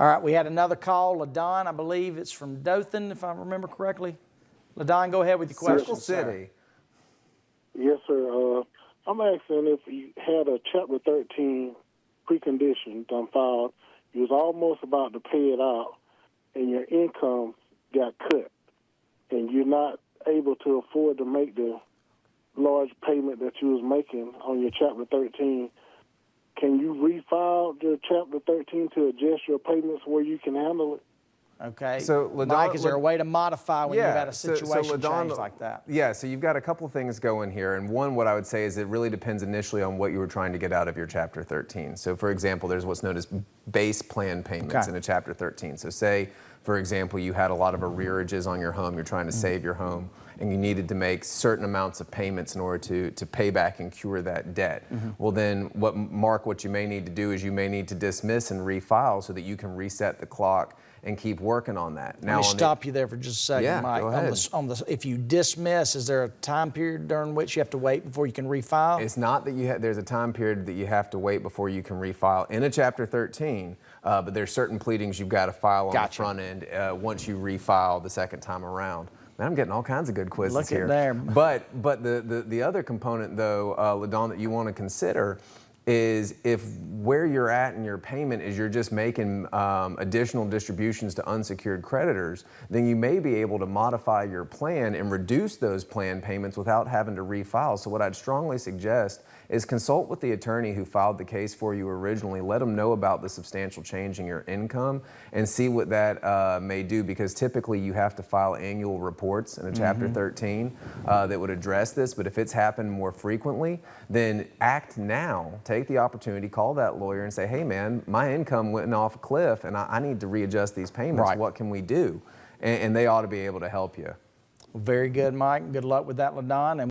All right, we had another call, LaDon, I believe it's from Dothan, if I remember correctly. LaDon, go ahead with your question, Circle City. Yes, sir. I'm asking if you had a Chapter 13 precondition done filed, you was almost about to pay it out, and your income got cut, and you're not able to afford to make the large payment that you was making on your Chapter 13. Can you refile your Chapter 13 to adjust your payments where you can handle it? Okay. So, Mike, is there a way to modify when you've had a situation change like that? Yeah, so you've got a couple things going here. And one, what I would say is it really depends initially on what you were trying to get out of your Chapter 13. So, for example, there's what's known as base plan payments in a Chapter 13. So say, for example, you had a lot of arrearages on your home, you're trying to save your home, and you needed to make certain amounts of payments in order to pay back and cure that debt. Well then, what you may need to do is you may need to dismiss and refile so that you can reset the clock and keep working on that. Now, let me stop you there for just a second, yeah, Mike. Go ahead. If you dismiss, is there a time period during which you have to wait before you can refile? It's not that there's a time period that you have to wait before you can refile in a Chapter 13, but there's certain pleadings you've got to file on the front end once you refile the second time around. Man, I'm getting all kinds of good quizzes here. Look at there. But the other component, though, LaDon, that you want to consider is if where you're at in your payment is you're just making additional distributions to unsecured creditors, then you may be able to modify your plan and reduce those plan payments without having to refile. So what I'd strongly suggest is consult with the attorney who filed the case for you originally. Let them know about the substantial change in your income and see what that may do, because typically you have to file annual reports in a Chapter 13 that would address this. But if it's happened more frequently, then act now. Take the opportunity, call that lawyer and say, hey man, my income went off a cliff and I need to readjust these payments. What can we do? And they ought to be able to help you. Very good, Mike. Good luck with that, LaDon.